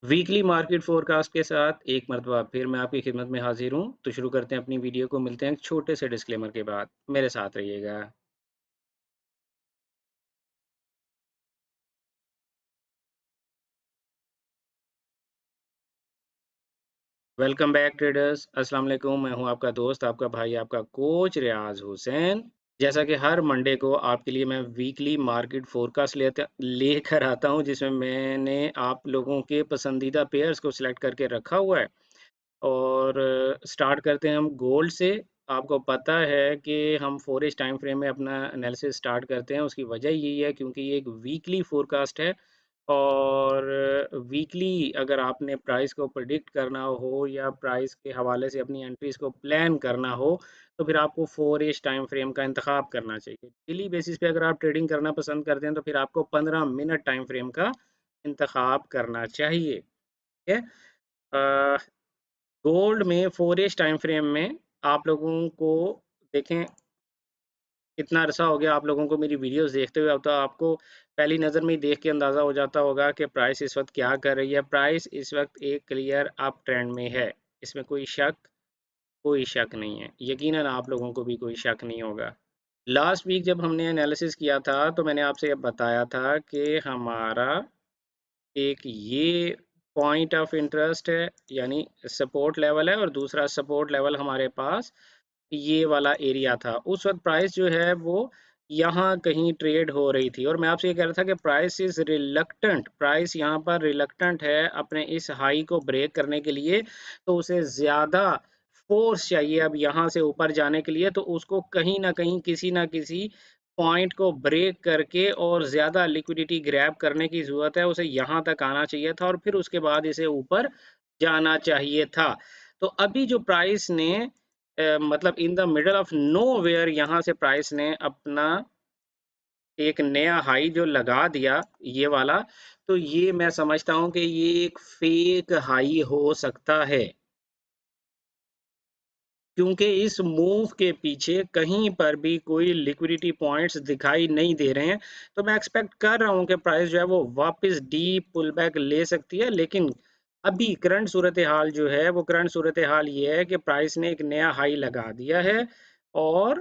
Weekly market forecast के साथ एक मरतबा फिर मैं आपकी खिदमत में हाजिर हूँ। तो शुरू करते हैं अपनी वीडियो को, मिलते हैं एक छोटे से डिस्क्लेमर के बाद। मेरे साथ रहिएगा। वेलकम बैक ट्रेडर्स, अस्सलाम वालेकुम। मैं हूँ आपका दोस्त, आपका भाई, आपका कोच रियाज हुसैन। जैसा कि हर मंडे को आपके लिए मैं वीकली मार्केट फोरकास्ट लेकर आता हूँ, जिसमें मैंने आप लोगों के पसंदीदा पेयर्स को सिलेक्ट करके रखा हुआ है। और स्टार्ट करते हैं हम गोल्ड से। आपको पता है कि हम 4 टाइम फ्रेम में अपना एनालिसिस स्टार्ट करते हैं। उसकी वजह यही है क्योंकि ये एक वीकली फोरकास्ट है। और वीकली अगर आपने प्राइस को प्रेडिक्ट करना हो या प्राइस के हवाले से अपनी एंट्रीज को प्लान करना हो, तो फिर आपको 4 टाइम फ्रेम का इंतखाब करना चाहिए। डेली बेसिस पे अगर आप ट्रेडिंग करना पसंद करते हैं तो फिर आपको 15 मिनट टाइम फ्रेम का इंतखाब करना चाहिए। ठीक है। गोल्ड में 4 टाइम फ्रेम में आप लोगों को देखें, इतना अरसा हो गया आप लोगों को मेरी वीडियोस देखते हुए। अब तो आपको पहली नज़र में ही देख के अंदाज़ा हो जाता होगा कि प्राइस इस वक्त क्या कर रही है। प्राइस इस वक्त एक क्लियर अप ट्रेंड में है, इसमें कोई शक नहीं है। यकीनन आप लोगों को भी कोई शक नहीं होगा। लास्ट वीक जब हमने एनालिसिस किया था तो मैंने आपसे ये बताया था कि हमारा एक ये पॉइंट ऑफ इंटरेस्ट है, यानी सपोर्ट लेवल है, और दूसरा सपोर्ट लेवल हमारे पास ये वाला एरिया था। उस वक्त प्राइस जो है वो यहाँ कहीं ट्रेड हो रही थी, और मैं आपसे ये कह रहा था कि प्राइस यहाँ पर रिलक्टेंट है अपने इस हाई को ब्रेक करने के लिए। तो उसे ज़्यादा फोर्स चाहिए अब यहाँ से ऊपर जाने के लिए। तो उसको कहीं ना कहीं किसी ना किसी पॉइंट को ब्रेक करके और ज़्यादा लिक्विडिटी ग्रैब करने की ज़रूरत है। उसे यहाँ तक आना चाहिए था और फिर उसके बाद इसे ऊपर जाना चाहिए था। तो अभी जो प्राइस ने मतलब in the middle of nowhere यहाँ से प्राइस ने अपना एक नया हाई जो लगा दिया, ये वाला। तो ये मैं समझता हूँ कि ये एक फेक हाई हो सकता है, क्योंकि इस मूव के पीछे कहीं पर भी कोई लिक्विडिटी पॉइंट्स दिखाई नहीं दे रहे हैं। तो मैं एक्सपेक्ट कर रहा हूँ कि प्राइस जो है वो वापस डीप पुल बैक ले सकती है। लेकिन अभी करंट सूरत हाल जो है वो करंट सूरत हाल ये है कि प्राइस ने एक नया हाई लगा दिया है। और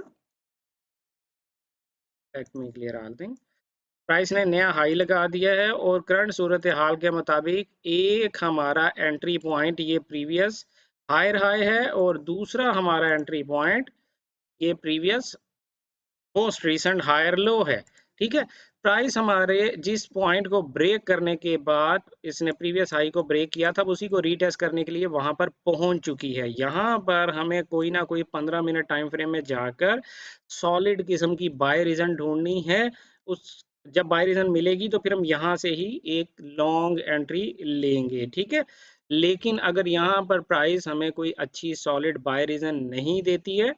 let me clear all thing, price ने नया हाई लगा दिया है और करंट सूरत हाल के मुताबिक एक हमारा एंट्री पॉइंट ये प्रीवियस हायर हाई है, और दूसरा हमारा एंट्री पॉइंट ये previous most recent higher low है। ठीक है। प्राइस हमारे जिस पॉइंट को ब्रेक करने के बाद इसने प्रीवियस हाई को ब्रेक किया था, उसी को रीटेस्ट करने के लिए वहां पर पहुंच चुकी है। यहाँ पर हमें कोई ना कोई 15 मिनट टाइम फ्रेम में जाकर सॉलिड किस्म की बाय रीजन ढूंढनी है। उस जब बाय रीजन मिलेगी तो फिर हम यहाँ से ही एक लॉन्ग एंट्री लेंगे। ठीक है। लेकिन अगर यहाँ पर प्राइस हमें कोई अच्छी सॉलिड बाय रीजन नहीं देती है,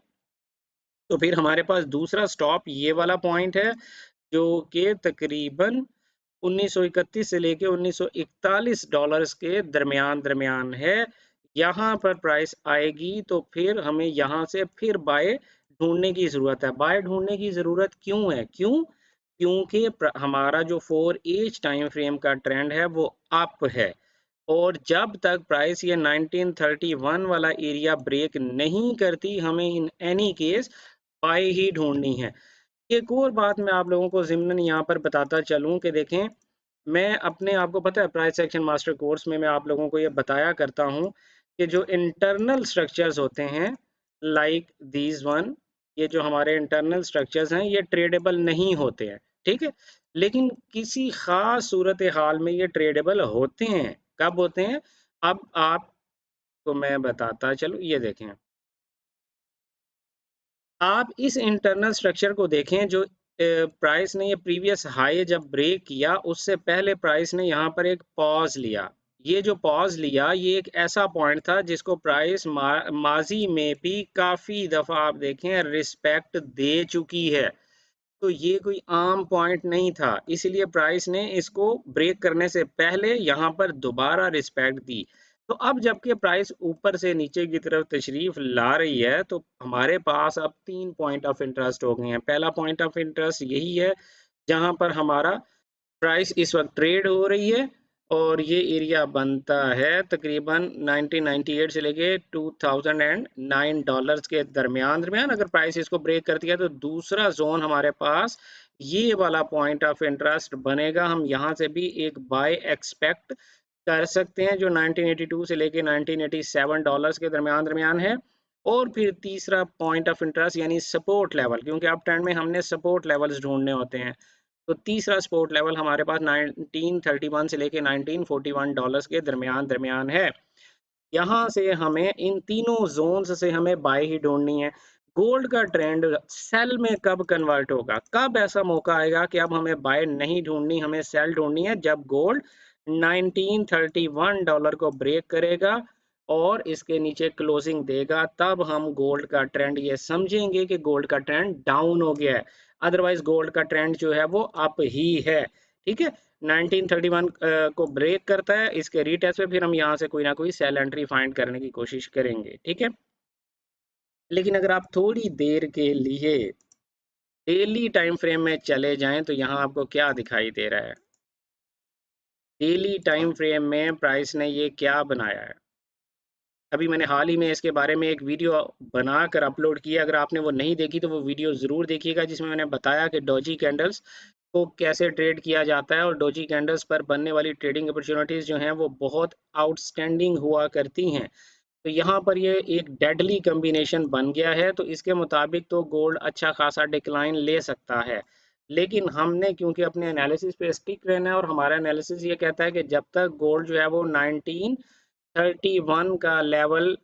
तो फिर हमारे पास दूसरा स्टॉप ये वाला पॉइंट है, जो कि तकरीबन 1931 से लेके 1941 डॉलर्स के दरमियान दरमियान है। यहाँ पर प्राइस आएगी तो फिर हमें यहाँ से फिर बाय ढूंढने की ज़रूरत है। बाय ढूंढने की ज़रूरत क्यों है? क्योंकि हमारा जो 4 टाइम फ्रेम का ट्रेंड है वो अप है। और जब तक प्राइस ये 1931 वाला एरिया ब्रेक नहीं करती, हमें इन एनी केस बाय ही ढूंढनी है। एक और बात मैं आप लोगों को ज़िम्नन यहाँ पर बताता चलूँ कि देखें, मैं अपने आपको पता है प्राइस एक्शन मास्टर कोर्स में मैं आप लोगों को ये बताया करता हूँ कि जो इंटरनल स्ट्रक्चर्स होते हैं, लाइक दीज वन, ये जो हमारे इंटरनल स्ट्रक्चर्स हैं ये ट्रेडेबल नहीं होते हैं। ठीक है। लेकिन किसी ख़ास सूरत हाल में ये ट्रेडेबल होते हैं। कब होते हैं? अब आपको मैं बताता चलूँ, ये देखें, आप इस इंटरनल स्ट्रक्चर को देखें जो प्राइस ने ये प्रीवियस हाई जब ब्रेक किया उससे पहले प्राइस ने यहाँ पर एक पॉज लिया। ये जो पॉज लिया ये एक ऐसा पॉइंट था जिसको प्राइस माजी में भी काफ़ी दफ़ा आप देखें रिस्पेक्ट दे चुकी है। तो ये कोई आम पॉइंट नहीं था, इसलिए प्राइस ने इसको ब्रेक करने से पहले यहाँ पर दोबारा रिस्पेक्ट दी। तो अब जबकि प्राइस ऊपर से नीचे की तरफ तशरीफ ला रही है, तो हमारे पास अब 3 पॉइंट ऑफ इंटरेस्ट हो गए हैं। पहला पॉइंट ऑफ इंटरेस्ट यही है जहाँ पर हमारा प्राइस इस वक्त ट्रेड हो रही है, और ये एरिया बनता है तकरीबन 1998 से लेके 2009 डॉलर्स के दरमियान दरमियान। अगर प्राइस इसको ब्रेक करती है तो दूसरा जोन हमारे पास ये वाला पॉइंट ऑफ इंटरेस्ट बनेगा। हम यहाँ से भी एक बाय एक्सपेक्ट कर सकते हैं जो 1982 से लेके 1987 डॉलर्स के दरमियान दरमियान है। और फिर तीसरा पॉइंट ऑफ इंटरेस्ट यानी सपोर्ट लेवल, क्योंकि अप ट्रेंड में हमने सपोर्ट लेवल्स ढूंढने होते हैं। तो तीसरा सपोर्ट लेवल हमारे पास 1931 से लेके 1941 डॉलर्स के दरमियान दरमियान है। यहाँ से हमें इन तीनों जोन्स से हमें बाय ही ढूंढनी है। गोल्ड का ट्रेंड सेल में कब कन्वर्ट होगा, कब ऐसा मौका आएगा कि अब हमें बाय नहीं ढूंढनी, हमें सेल ढूंढनी है, जब गोल्ड 1931 डॉलर को ब्रेक करेगा और इसके नीचे क्लोजिंग देगा, तब हम गोल्ड का ट्रेंड ये समझेंगे कि गोल्ड का ट्रेंड डाउन हो गया है। अदरवाइज गोल्ड का ट्रेंड जो है वो अप ही है। ठीक है, 1931 को ब्रेक करता है, इसके रीटेस्ट पे फिर हम यहाँ से कोई ना कोई सेल एंट्री फाइंड करने की कोशिश करेंगे। ठीक है, लेकिन अगर आप थोड़ी देर के लिए डेली टाइम फ्रेम में चले जाएं तो यहाँ आपको क्या दिखाई दे रहा है। डेली टाइम फ्रेम में प्राइस ने ये क्या बनाया है। अभी मैंने हाल ही में इसके बारे में एक वीडियो बनाकर अपलोड किया, अगर आपने वो नहीं देखी तो वो वीडियो ज़रूर देखिएगा, जिसमें मैंने बताया कि डोजी कैंडल्स को कैसे ट्रेड किया जाता है और डोजी कैंडल्स पर बनने वाली ट्रेडिंग अपॉर्चुनिटीज़ जो हैं वो बहुत आउटस्टैंडिंग हुआ करती हैं। तो यहाँ पर ये एक डेडली कम्बिनेशन बन गया है, तो इसके मुताबिक तो गोल्ड अच्छा खासा डिक्लाइन ले सकता है। लेकिन हमने क्योंकि अपने एनालिसिस पे स्टिक रहना है और हमारा एनालिसिस ये कहता है कि जब तक गोल्ड जो है वो 1931 का लेवल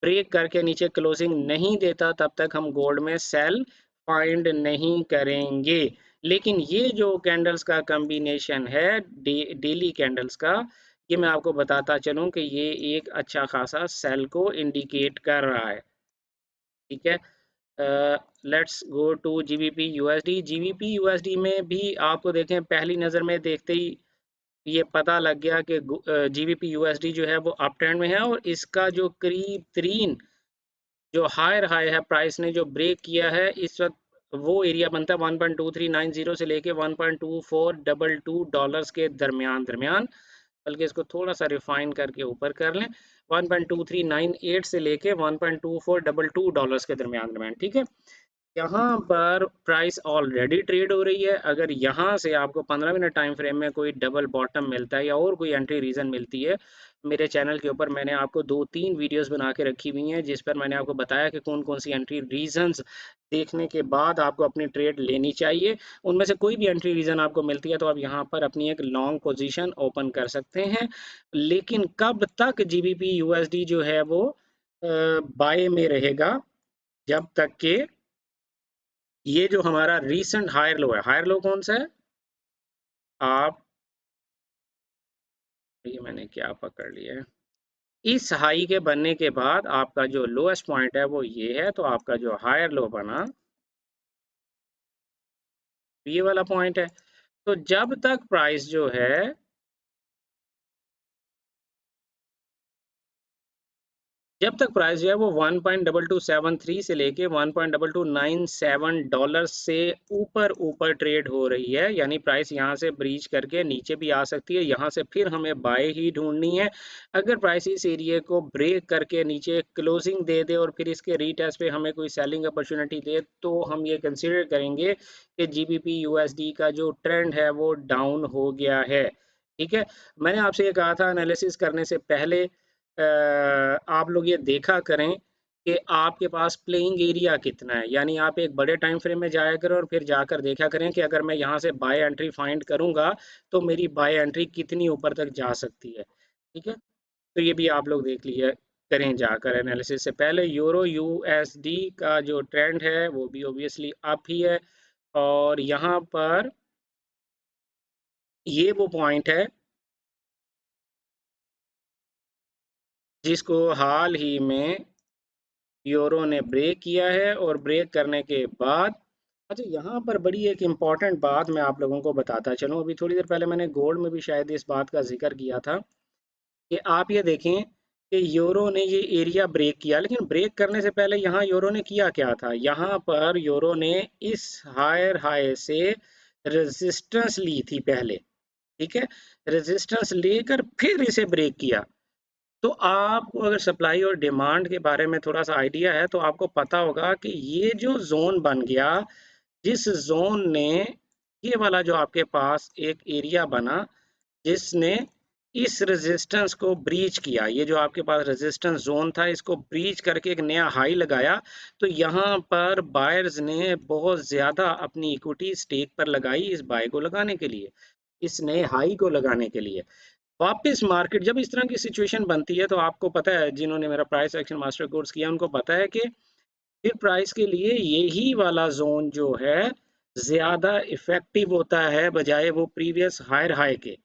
ब्रेक करके नीचे क्लोजिंग नहीं देता तब तक हम गोल्ड में सेल फाइंड नहीं करेंगे। लेकिन ये जो कैंडल्स का कॉम्बिनेशन है डेली कैंडल्स का, ये मैं आपको बताता चलूं कि ये एक अच्छा खासा सेल को इंडिकेट कर रहा है। ठीक है, let's go to GBP USD. GBP USD में भी आपको देखें, पहली नज़र में देखते ही ये पता लग गया कि जीबीपी यूएसडी जो है वो अप ट्रेंड में है और इसका जो करीब तरीन जो हायर हाई है प्राइस ने जो ब्रेक किया है इस वक्त, वो एरिया बनता है 1.2390 से लेके 1.2422 डॉलर्स के दरमियान दरमियान। बल्कि इसको थोड़ा सा रिफाइन करके ऊपर कर लें, 1.2398 से लेके 1.2422 डॉलर्स के दरमियान दरमियान। ठीक है, यहाँ पर प्राइस ऑलरेडी ट्रेड हो रही है। अगर यहाँ से आपको 15 मिनट टाइम फ्रेम में कोई डबल बॉटम मिलता है या और कोई एंट्री रीजन मिलती है, मेरे चैनल के ऊपर मैंने आपको 2-3 वीडियोस बना के रखी हुई हैं जिस पर मैंने आपको बताया कि कौन कौन सी एंट्री रीजंस देखने के बाद आपको अपनी ट्रेड लेनी चाहिए। उनमें से कोई भी एंट्री रीजन आपको मिलती है तो आप यहाँ पर अपनी एक लॉन्ग पोजीशन ओपन कर सकते हैं। लेकिन कब तक जीबीपी यूएसडी जो है वो बाय में रहेगा, जब तक के ये जो हमारा रीसेंट हायर लो है, हायर लो कौन सा है, आप, ये मैंने क्या पकड़ लिया है, इस हाई के बनने के बाद आपका जो लोएस्ट पॉइंट है वो ये है, तो आपका जो हायर लो बना ये वाला पॉइंट है। तो जब तक प्राइस जो है जब तक प्राइस जो है वो 1.2273 से लेके 1.2297 डॉलर से ऊपर ऊपर ट्रेड हो रही है, यानी प्राइस यहाँ से ब्रीच करके नीचे भी आ सकती है, यहाँ से फिर हमें बाय ही ढूंढनी है। अगर प्राइस इस एरिया को ब्रेक करके नीचे क्लोजिंग दे दे और फिर इसके रीटेस्ट पे हमें कोई सेलिंग अपॉर्चुनिटी दे, तो हम ये कंसिडर करेंगे कि जीबीपी यूएसडी का जो ट्रेंड है वो डाउन हो गया है। ठीक है, मैंने आपसे ये कहा था एनालिसिस करने से पहले आप लोग ये देखा करें कि आपके पास प्लेइंग एरिया कितना है, यानी आप एक बड़े टाइम फ्रेम में जाया करें और फिर जाकर देखा करें कि अगर मैं यहाँ से बाय एंट्री फाइंड करूंगा तो मेरी बाय एंट्री कितनी ऊपर तक जा सकती है। ठीक है, तो ये भी आप लोग देख लिए करें जाकर एनालिसिस से पहले। यूरो यूएसडी का जो ट्रेंड है वो भी ओबियसली अप ही है, और यहाँ पर ये वो पॉइंट है जिसको हाल ही में यूरो ने ब्रेक किया है। और ब्रेक करने के बाद, अच्छा यहाँ पर बड़ी एक इम्पॉर्टेंट बात मैं आप लोगों को बताता चलूँ। अभी थोड़ी देर पहले मैंने गोल्ड में भी शायद इस बात का जिक्र किया था कि आप ये देखें कि यूरो ने ये एरिया ब्रेक किया, लेकिन ब्रेक करने से पहले यहाँ यूरो ने किया क्या था, यहाँ पर यूरो ने इस हायर हाई से रेजिस्टेंस ली थी पहले। ठीक है, रेजिस्टेंस लेकर फिर इसे ब्रेक किया। तो आपको अगर सप्लाई और डिमांड के बारे में थोड़ा सा आइडिया है तो आपको पता होगा कि ये जो जोन बन गया, जिस जोन ने, ये वाला जो आपके पास एक एरिया बना जिसने इस रेजिस्टेंस को ब्रीच किया, ये जो आपके पास रेजिस्टेंस जोन था इसको ब्रीच करके एक नया हाई लगाया, तो यहाँ पर बायर्स ने बहुत ज्यादा अपनी इक्विटी स्टेक पर लगाई इस बाय को लगाने के लिए, इस नए हाई को लगाने के लिए। वापस मार्केट जब इस तरह की सिचुएशन बनती है तो आपको पता है, जिन्होंने मेरा प्राइस एक्शन मास्टर कोर्स किया उनको पता है कि फिर प्राइस के लिए यही वाला जोन जो है ज्यादा इफेक्टिव होता है बजाय वो प्रीवियस हायर हाई के।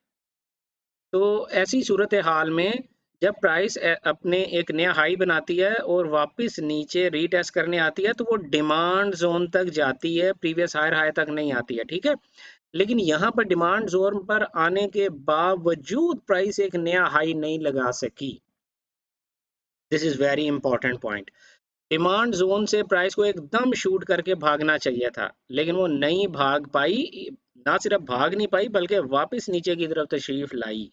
तो ऐसी सूरत हाल में जब प्राइस अपने एक नया हाई बनाती है और वापस नीचे रीटेस्ट करने आती है तो वो डिमांड जोन तक जाती है, प्रीवियस हायर हाई तक नहीं आती है, ठीक है। लेकिन यहाँ पर डिमांड जोन पर आने के बावजूद प्राइस एक नया हाई नहीं लगा सकी। This is very important point. Demand zone से प्राइस को एकदम शूट करके भागना चाहिए था, लेकिन वो नहीं भाग पाई, ना सिर्फ भाग नहीं पाई बल्कि वापस नीचे की तरफ तशरीफ लाई।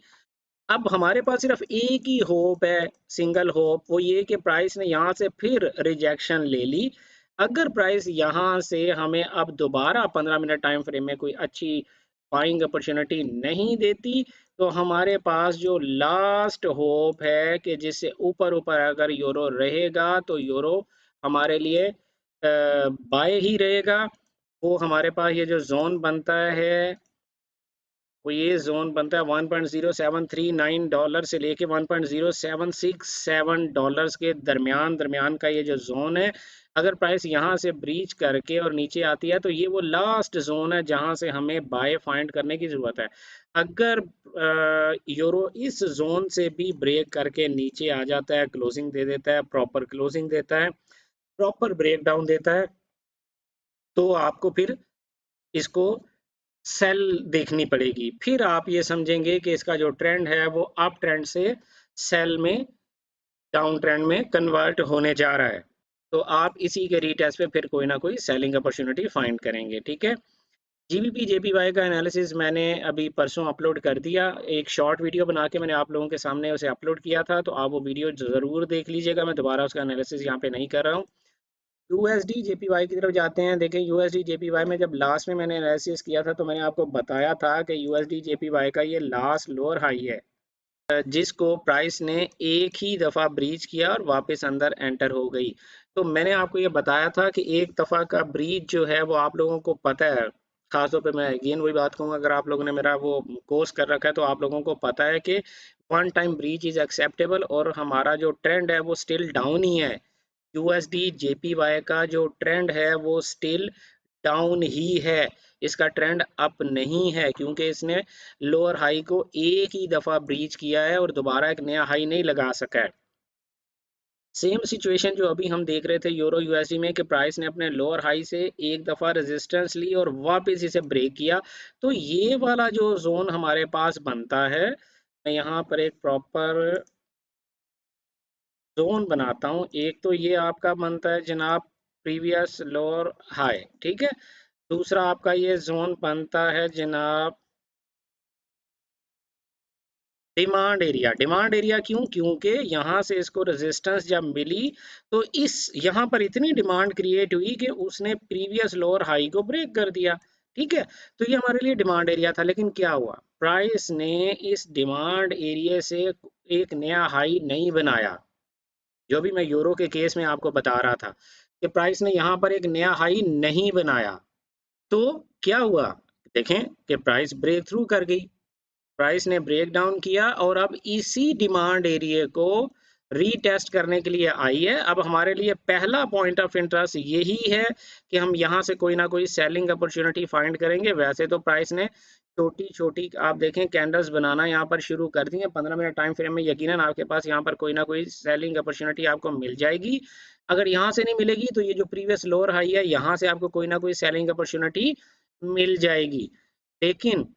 अब हमारे पास सिर्फ एक ही होप है, सिंगल होप, वो ये कि प्राइस ने यहाँ से फिर रिजेक्शन ले ली। अगर प्राइस यहाँ से हमें अब दोबारा 15 मिनट टाइम फ्रेम में कोई अच्छी बाइंग अपॉर्चुनिटी नहीं देती, तो हमारे पास जो लास्ट होप है कि जिससे ऊपर ऊपर अगर यूरो रहेगा तो यूरो हमारे लिए बाय ही रहेगा। वो हमारे पास ये जो जोन बनता है, वो ये जोन बनता है $1.0739 से लेके $1.0767 के दरमियान दरमियान का ये जो जोन है। अगर प्राइस यहाँ से ब्रीच करके और नीचे आती है तो ये वो लास्ट जोन है जहाँ से हमें बाय फाइंड करने की जरूरत है। अगर यूरो इस जोन से भी ब्रेक करके नीचे आ जाता है, क्लोजिंग दे देता है, प्रॉपर क्लोजिंग देता है, प्रॉपर ब्रेक डाउन देता है, तो आपको फिर इसको सेल देखनी पड़ेगी। फिर आप ये समझेंगे कि इसका जो ट्रेंड है वो अप ट्रेंड से सेल में, डाउन ट्रेंड में कन्वर्ट होने जा रहा है। तो आप इसी के रीटेस्ट पे फिर कोई ना कोई सेलिंग अपॉर्चुनिटी फाइंड करेंगे, ठीक है। जीबीपी जेपीवाई का एनालिसिस मैंने अभी परसों अपलोड कर दिया, एक शॉर्ट वीडियो बना के मैंने आप लोगों के सामने उसे अपलोड किया था, तो आप वो वीडियो ज़रूर देख लीजिएगा। मैं दोबारा उसका एनालिसिस यहाँ पे नहीं कर रहा हूँ। यूएसडी जेपीवाई की तरफ जाते हैं। देखें, यूएसडी जेपीवाई में जब लास्ट में मैंने एनालिसिस किया था तो मैंने आपको बताया था कि यूएसडी जेपीवाई का ये लास्ट लोअर हाई है, जिसको प्राइस ने एक ही दफ़ा ब्रीच किया और वापस अंदर एंटर हो गई। तो मैंने आपको ये बताया था कि एक दफ़ा का ब्रीच जो है वो आप लोगों को पता है। खासतौर पे मैं अगेन वही बात कहूँगा, अगर आप लोगों ने मेरा वो कोर्स कर रखा है तो आप लोगों को पता है कि one time breach is acceptable और हमारा जो ट्रेंड है वो स्टिल डाउन ही है। यूएसडी जेपीवाई का जो ट्रेंड है वो स्टिल डाउन ही है, इसका ट्रेंड अप नहीं है, क्योंकि इसने लोअर हाई को एक ही दफा ब्रीच किया है और दोबारा एक नया हाई नहीं लगा सका है। सेम सिचुएशन जो अभी हम देख रहे थे यूरो यूएसडी में कि प्राइस ने अपने लोअर हाई से एक दफा रेजिस्टेंस ली और वापस इसे ब्रेक किया, तो ये वाला जो जोन हमारे पास बनता है, मैं यहाँ पर एक प्रॉपर जोन बनाता हूँ। एक तो ये आपका बनता है जनाब प्रीवियस लोअर हाई, ठीक है। दूसरा आपका ये जोन बनता है जनाब डिमांड एरिया। डिमांड एरिया क्यों? क्योंकि यहाँ से इसको रेजिस्टेंस जब मिली तो इस यहाँ पर इतनी डिमांड क्रिएट हुई कि उसने प्रीवियस लोअर हाई को ब्रेक कर दिया, ठीक है। तो ये हमारे लिए डिमांड एरिया था, लेकिन क्या हुआ, प्राइस ने इस डिमांड एरिया से एक नया हाई नहीं बनाया। जो भी मैं यूरो के केस में आपको बता रहा था कि प्राइस ने यहाँ पर एक नया हाई नहीं बनाया, तो क्या हुआ, देखें कि प्राइस ब्रेक थ्रू कर गई, प्राइस ने ब्रेक डाउन किया और अब इसी डिमांड एरिया को रीटेस्ट करने के लिए आई है। अब हमारे लिए पहला पॉइंट ऑफ इंटरेस्ट यही है कि हम यहाँ से कोई ना कोई सेलिंग अपॉर्चुनिटी फाइंड करेंगे। वैसे तो प्राइस ने छोटी छोटी आप देखें कैंडल्स बनाना यहाँ पर शुरू कर दी है 15 मिनट टाइम फ्रेम में, यकीनन आपके पास यहाँ पर कोई ना कोई सेलिंग अपॉर्चुनिटी आपको मिल जाएगी। अगर यहाँ से नहीं मिलेगी तो ये जो प्रीवियस लोअर हाई है यहाँ से आपको कोई ना कोई सेलिंग अपॉर्चुनिटी मिल जाएगी। लेकिन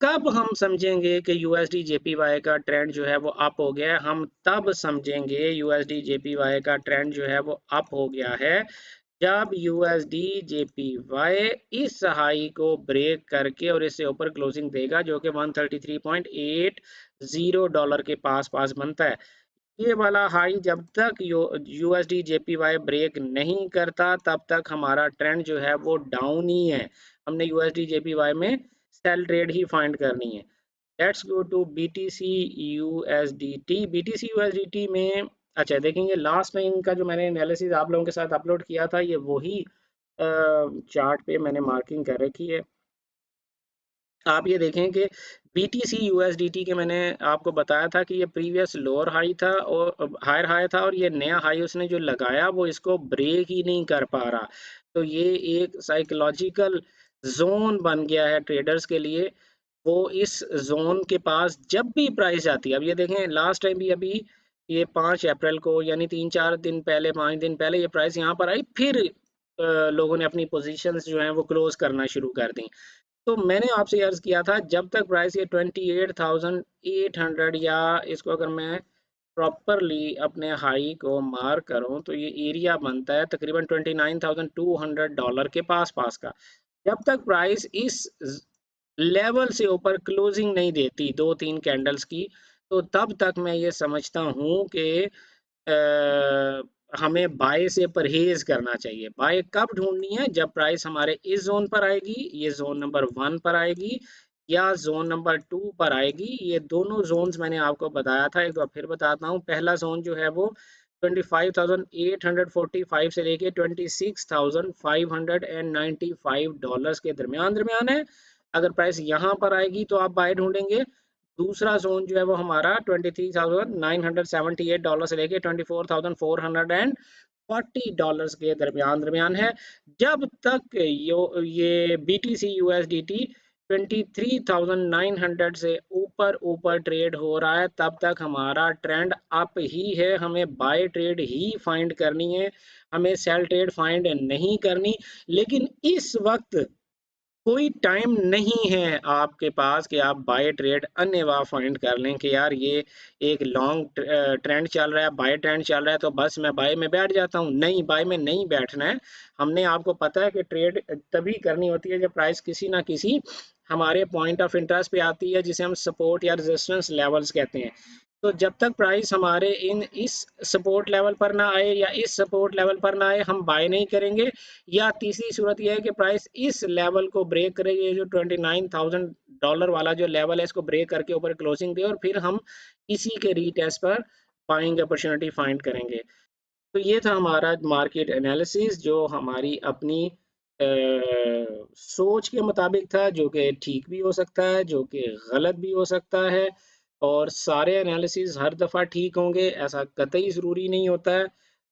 कब हम समझेंगे कि यूएसडी जेपीवाई का ट्रेंड जो है वो अप हो गया है? हम तब समझेंगे यूएसडी जेपीवाई का ट्रेंड जो है वो अप हो गया है जब USD JPY इस हाई को ब्रेक करके और इससे ऊपर क्लोजिंग देगा जो कि 133.80 डॉलर के पास बनता है। ये वाला हाई जब तक USD JPY ब्रेक नहीं करता तब तक हमारा ट्रेंड जो है वो डाउन ही है। हमने USD JPY में सेल ट्रेड ही फाइंड करनी है। Let's go to BTC USDT। BTC USDT में अच्छा देखेंगे लास्ट टाइम का जो मैंने एनालिसिस आप लोगों के साथ अपलोड किया था ये वही चार्ट पे मैंने मार्किंग कर रखी है। आप ये देखें कि BTC USDT के मैंने आपको बताया था कि ये प्रीवियस लोअर हाई था और हायर हाई था और ये नया हाई उसने जो लगाया वो इसको ब्रेक ही नहीं कर पा रहा। तो ये एक साइकोलॉजिकल जोन बन गया है ट्रेडर्स के लिए। वो इस जोन के पास जब भी प्राइस जाती है, अब ये देखें लास्ट टाइम भी अभी ये 5 अप्रैल को यानी 3-4 दिन पहले 5 दिन पहले ये प्राइस यहाँ पर आई, फिर लोगों ने अपनी पोजीशंस जो हैं वो क्लोज करना शुरू कर दी। तो मैंने आपसे अर्ज किया था जब तक प्राइस ये 28,800 या इसको अगर मैं प्रॉपरली अपने हाई को मार्क करूं तो ये एरिया बनता है तकरीबन 29,200 डॉलर के पास का। जब तक प्राइस इस लेवल से ऊपर क्लोजिंग नहीं देती 2-3 कैंडल्स की, तो तब तक मैं ये समझता हूँ कि हमें बाय से परहेज करना चाहिए। बाय कब ढूंढनी है? जब प्राइस हमारे इस जोन पर आएगी, ये जोन नंबर 1 पर आएगी या जोन नंबर 2 पर आएगी। ये दोनों जोन्स मैंने आपको बताया था, एक बार फिर बताता हूँ। पहला जोन जो है वो 25,845 से लेके 26,595 डॉलर्स के दरमियान दरमियान है। अगर प्राइस यहाँ पर आएगी तो आप बाय ढूंढेंगे। दूसरा जोन जो है वो हमारा 23,978 डॉलर से लेके 24,440 डॉलर्स के दरमियान दरमियान है। जब तक ये BTC USDT 23,900 से ऊपर ऊपर ट्रेड हो रहा है तब तक हमारा ट्रेंड अप ही है। हमें बाय ट्रेड ही फाइंड करनी है, हमें सेल ट्रेड फाइंड नहीं करनी। लेकिन इस वक्त कोई टाइम नहीं है आपके पास कि आप बाय ट्रेड अन्यथा फाइंड कर लें कि यार ये एक लॉन्ग ट्रेंड चल रहा है, बाय ट्रेंड चल रहा है तो बस मैं बाय में बैठ जाता हूँ। नहीं, बाय में नहीं बैठना है। हमने आपको पता है कि ट्रेड तभी करनी होती है जब प्राइस किसी ना किसी हमारे पॉइंट ऑफ इंटरेस्ट पे आती है जिसे हम सपोर्ट या रेजिस्टेंस लेवल्स कहते हैं। तो जब तक प्राइस हमारे इस सपोर्ट लेवल पर ना आए या इस सपोर्ट लेवल पर ना आए हम बाय नहीं करेंगे। या तीसरी सूरत यह है कि प्राइस इस लेवल को ब्रेक करे, ये जो 29,000 डॉलर वाला जो लेवल है इसको ब्रेक करके ऊपर क्लोजिंग दे और फिर हम इसी के रीटेस्ट पर बाइंग अपॉर्चुनिटी फाइंड करेंगे। तो ये था हमारा मार्केट एनालिसिस जो हमारी अपनी सोच के मुताबिक था, जो कि ठीक भी हो सकता है, जो कि गलत भी हो सकता है। और सारे एनालिसिस हर दफ़ा ठीक होंगे ऐसा कतई ज़रूरी नहीं होता है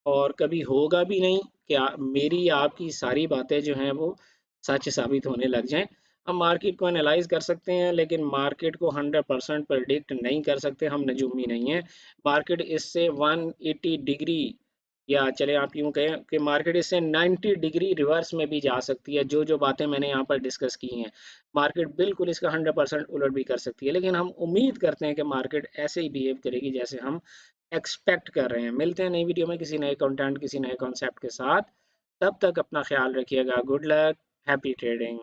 और कभी होगा भी नहीं कि मेरी आपकी सारी बातें जो हैं वो सच साबित होने लग जाएं। हम मार्केट को एनालाइज कर सकते हैं लेकिन मार्केट को 100% प्रेडिक्ट नहीं कर सकते, हम नजूमी नहीं हैं। मार्केट इससे 180 डिग्री या चले आप यूँ कहें कि मार्केट इससे 90 डिग्री रिवर्स में भी जा सकती है। जो जो बातें मैंने यहाँ पर डिस्कस की हैं मार्केट बिल्कुल इसका 100% उलट भी कर सकती है। लेकिन हम उम्मीद करते हैं कि मार्केट ऐसे ही बिहेव करेगी जैसे हम एक्सपेक्ट कर रहे हैं। मिलते हैं नई वीडियो में किसी नए कंटेंट किसी नए कॉन्सेप्ट के साथ। तब तक अपना ख्याल रखिएगा। Good luck, happy trading.